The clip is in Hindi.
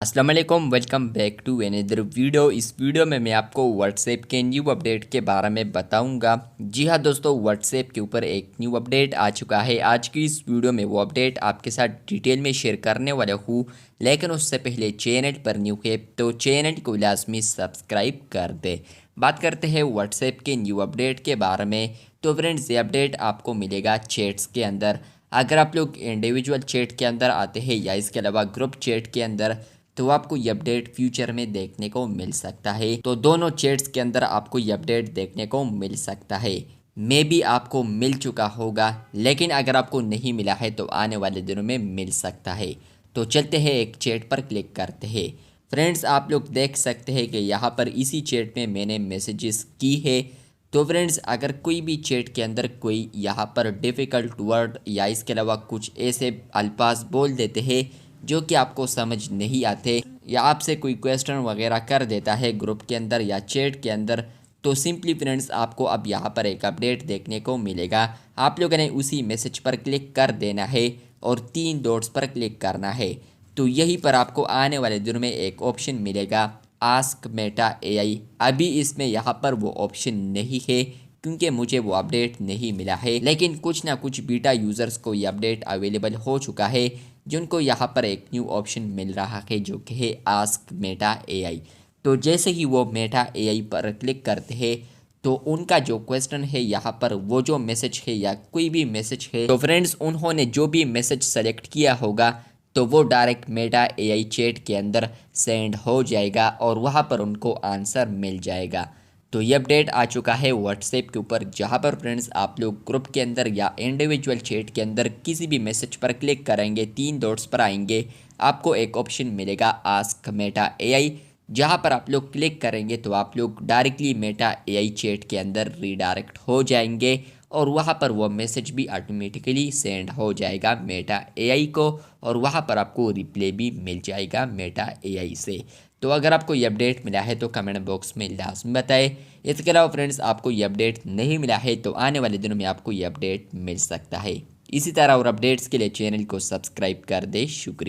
अस्सलाम वालेकुम, welcome back to another video. इस वीडियो में मैं आपको व्हाट्सएप के न्यू अपडेट के बारे में बताऊंगा। जी हाँ दोस्तों, व्हाट्सएप के ऊपर एक न्यू अपडेट आ चुका है। आज की इस वीडियो में वो अपडेट आपके साथ डिटेल में शेयर करने वाला हूँ, लेकिन उससे पहले चैनल पर न्यू है तो चैनल को लाजमी सब्सक्राइब कर दे। बात करते हैं व्हाट्सएप के न्यू अपडेट के बारे में। तो फ्रेंड्स, ये अपडेट आपको मिलेगा चैट्स के अंदर। अगर आप लोग इंडिविजुअल चैट के अंदर आते हैं या इसके अलावा ग्रुप चैट के अंदर, तो आपको ये अपडेट फ्यूचर में देखने को मिल सकता है। तो दोनों चैट्स के अंदर आपको ये अपडेट देखने को मिल सकता है। मे बी आपको मिल चुका होगा, लेकिन अगर आपको नहीं मिला है तो आने वाले दिनों में मिल सकता है। तो चलते हैं, एक चैट पर क्लिक करते हैं। फ्रेंड्स, आप लोग देख सकते हैं कि यहाँ पर इसी चैट में मैंने मैसेजेस की है। तो फ्रेंड्स, अगर कोई भी चैट के अंदर कोई यहाँ पर डिफ़िकल्ट वर्ड या इसके अलावा कुछ ऐसे अल्फाज बोल देते हैं जो कि आपको समझ नहीं आते, या आपसे कोई क्वेश्चन वगैरह कर देता है ग्रुप के अंदर या चैट के अंदर, तो सिंपली फ्रेंड्स आपको अब यहाँ पर एक अपडेट देखने को मिलेगा। आप लोगों ने उसी मैसेज पर क्लिक कर देना है और 3 डॉट्स पर क्लिक करना है। तो यहीं पर आपको आने वाले दिनों में एक ऑप्शन मिलेगा, आस्क मेटा एआई। अभी इसमें यहाँ पर वो ऑप्शन नहीं है क्योंकि मुझे वो अपडेट नहीं मिला है, लेकिन कुछ ना कुछ बीटा यूज़र्स को ये अपडेट अवेलेबल हो चुका है, जिनको यहाँ पर एक न्यू ऑप्शन मिल रहा है जो कि है आस्क मेटा एआई। तो जैसे ही वो मेटा एआई पर क्लिक करते हैं तो उनका जो क्वेश्चन है यहाँ पर, वो जो मैसेज है या कोई भी मैसेज है, तो फ्रेंड्स उन्होंने जो भी मैसेज सेलेक्ट किया होगा तो वो डायरेक्ट मेटा एआई चैट के अंदर सेंड हो जाएगा और वहाँ पर उनको आंसर मिल जाएगा। तो ये अपडेट आ चुका है व्हाट्सएप के ऊपर, जहाँ पर फ्रेंड्स आप लोग ग्रुप के अंदर या इंडिविजुअल चैट के अंदर किसी भी मैसेज पर क्लिक करेंगे, 3 डॉट्स पर आएंगे, आपको एक ऑप्शन मिलेगा आस्क मेटा एआई। जहाँ पर आप लोग क्लिक करेंगे तो आप लोग डायरेक्टली मेटा एआई चैट के अंदर रीडायरेक्ट हो जाएंगे और वहाँ पर वो मैसेज भी ऑटोमेटिकली सेंड हो जाएगा मेटा एआई को, और वहाँ पर आपको रिप्लाई भी मिल जाएगा मेटा एआई से। तो अगर आपको ये अपडेट मिला है तो कमेंट बॉक्स में लाजमी बताएं। इसके अलावा फ्रेंड्स, आपको ये अपडेट नहीं मिला है तो आने वाले दिनों में आपको ये अपडेट मिल सकता है। इसी तरह और अपडेट्स के लिए चैनल को सब्सक्राइब कर दे। शुक्रिया।